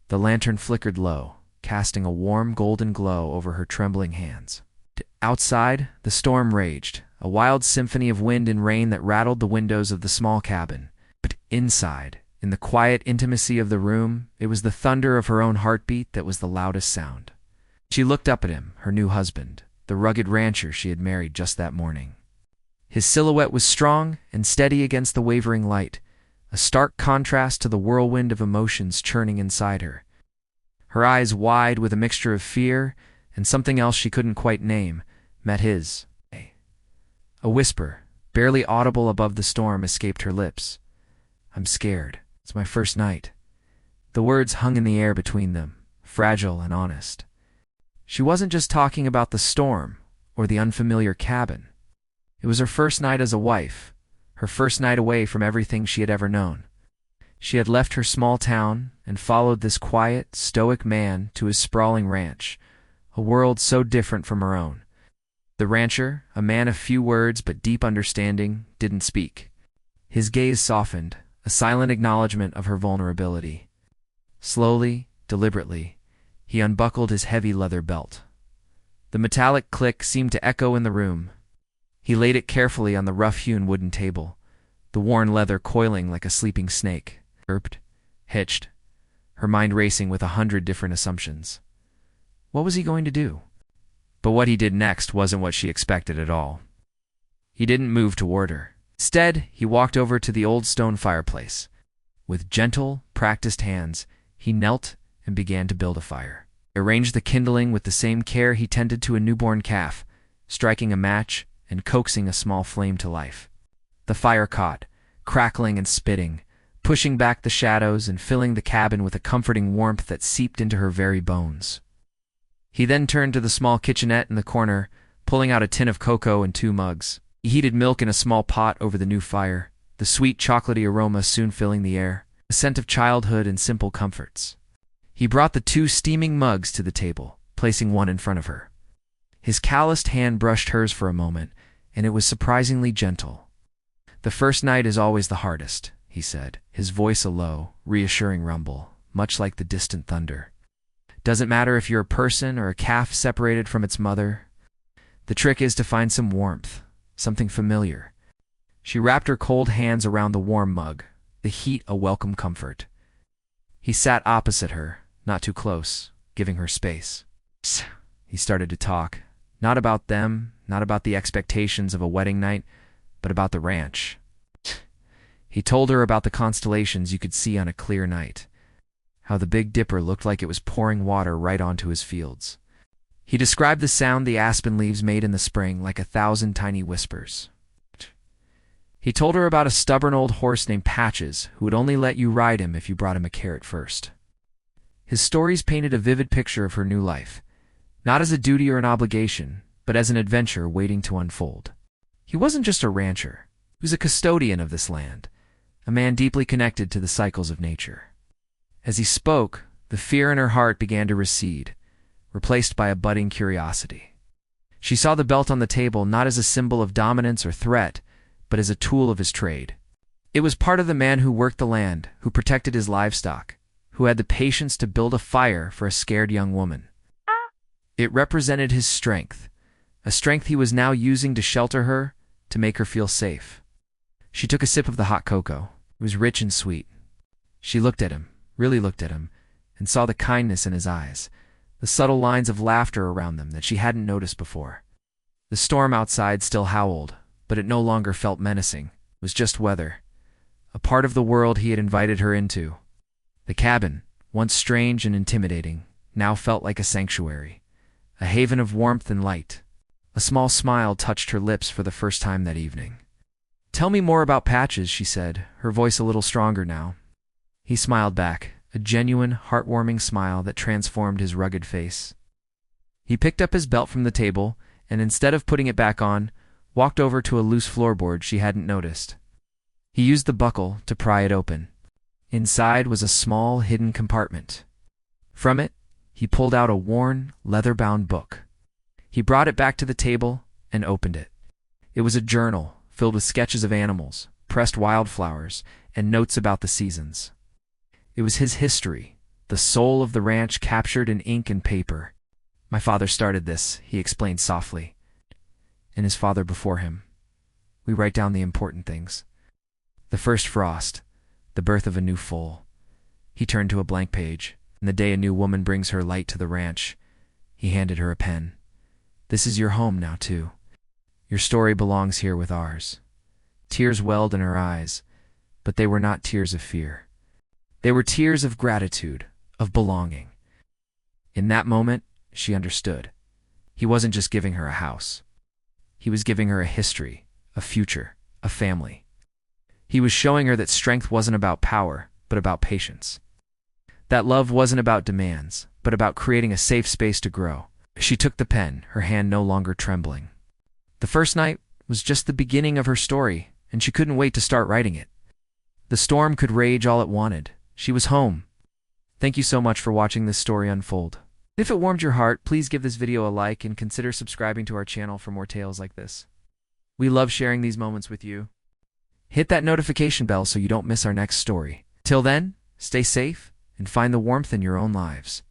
The lantern flickered low, casting a warm golden glow over her trembling hands. Outside, the storm raged, a wild symphony of wind and rain that rattled the windows of the small cabin. But inside, in the quiet intimacy of the room, it was the thunder of her own heartbeat that was the loudest sound. She looked up at him, her new husband, the rugged rancher she had married just that morning. His silhouette was strong and steady against the wavering light, a stark contrast to the whirlwind of emotions churning inside her. Her eyes, wide with a mixture of fear and something else she couldn't quite name, met his. A whisper, barely audible above the storm, escaped her lips. "I'm scared. It's my first night." The words hung in the air between them, fragile and honest. She wasn't just talking about the storm or the unfamiliar cabin. It was her first night as a wife, her first night away from everything she had ever known. She had left her small town and followed this quiet, stoic man to his sprawling ranch, a world so different from her own. The rancher, a man of few words but deep understanding, didn't speak. His gaze softened, a silent acknowledgement of her vulnerability. Slowly, deliberately, he unbuckled his heavy leather belt. The metallic click seemed to echo in the room. He laid it carefully on the rough-hewn wooden table, the worn leather coiling like a sleeping snake. Hitched, her mind racing with 100 different assumptions. What was he going to do? But what he did next wasn't what she expected at all. He didn't move toward her. Instead, he walked over to the old stone fireplace. With gentle, practiced hands, he knelt and began to build a fire. He arranged the kindling with the same care he tended to a newborn calf, striking a match and coaxing a small flame to life. The fire caught, crackling and spitting, pushing back the shadows and filling the cabin with a comforting warmth that seeped into her very bones. He then turned to the small kitchenette in the corner, pulling out a tin of cocoa and 2 mugs. He heated milk in a small pot over the new fire, the sweet chocolatey aroma soon filling the air, a scent of childhood and simple comforts. He brought the 2 steaming mugs to the table, placing one in front of her. His calloused hand brushed hers for a moment, and it was surprisingly gentle. "The first night is always the hardest," he said, his voice a low, reassuring rumble, much like the distant thunder. "Doesn't matter if you're a person or a calf separated from its mother. The trick is to find some warmth, something familiar." She wrapped her cold hands around the warm mug, the heat a welcome comfort. He sat opposite her, not too close, giving her space. He started to talk, not about them, not about the expectations of a wedding night, but about the ranch. He told her about the constellations you could see on a clear night, how the Big Dipper looked like it was pouring water right onto his fields. He described the sound the aspen leaves made in the spring like 1,000 tiny whispers. He told her about a stubborn old horse named Patches who would only let you ride him if you brought him a carrot first. His stories painted a vivid picture of her new life, not as a duty or an obligation, but as an adventure waiting to unfold. He wasn't just a rancher. He was a custodian of this land, a man deeply connected to the cycles of nature. As he spoke, the fear in her heart began to recede, replaced by a budding curiosity. She saw the belt on the table not as a symbol of dominance or threat, but as a tool of his trade. It was part of the man who worked the land, who protected his livestock, who had the patience to build a fire for a scared young woman. It represented his strength, a strength he was now using to shelter her, to make her feel safe. She took a sip of the hot cocoa. It was rich and sweet. She looked at him, really looked at him, and saw the kindness in his eyes, the subtle lines of laughter around them that she hadn't noticed before. The storm outside still howled, but it no longer felt menacing. It was just weather, a part of the world he had invited her into. The cabin, once strange and intimidating, now felt like a sanctuary, a haven of warmth and light. A small smile touched her lips for the first time that evening. "Tell me more about Patches," she said, her voice a little stronger now. He smiled back, a genuine, heartwarming smile that transformed his rugged face. He picked up his belt from the table, and instead of putting it back on, walked over to a loose floorboard she hadn't noticed. He used the buckle to pry it open. Inside was a small, hidden compartment. From it, he pulled out a worn, leather-bound book. He brought it back to the table and opened it. It was a journal filled with sketches of animals, pressed wildflowers, and notes about the seasons. It was his history, the soul of the ranch captured in ink and paper. My father started this, he explained softly, and his father before him. We write down the important things. The first frost, the birth of a new foal. He turned to a blank page, and the day a new woman brings her light to the ranch. He handed her a pen. This is your home now, too. Your story belongs here with ours. Tears welled in her eyes, but they were not tears of fear. They were tears of gratitude, of belonging. In that moment, she understood. He wasn't just giving her a house. He was giving her a history, a future, a family. He was showing her that strength wasn't about power, but about patience. That love wasn't about demands, but about creating a safe space to grow. She took the pen, her hand no longer trembling. The first night was just the beginning of her story, and she couldn't wait to start writing it. The storm could rage all it wanted. She was home. Thank you so much for watching this story unfold. If it warmed your heart, please give this video a like and consider subscribing to our channel for more tales like this. We love sharing these moments with you. Hit that notification bell so you don't miss our next story. Till then, stay safe and find the warmth in your own lives.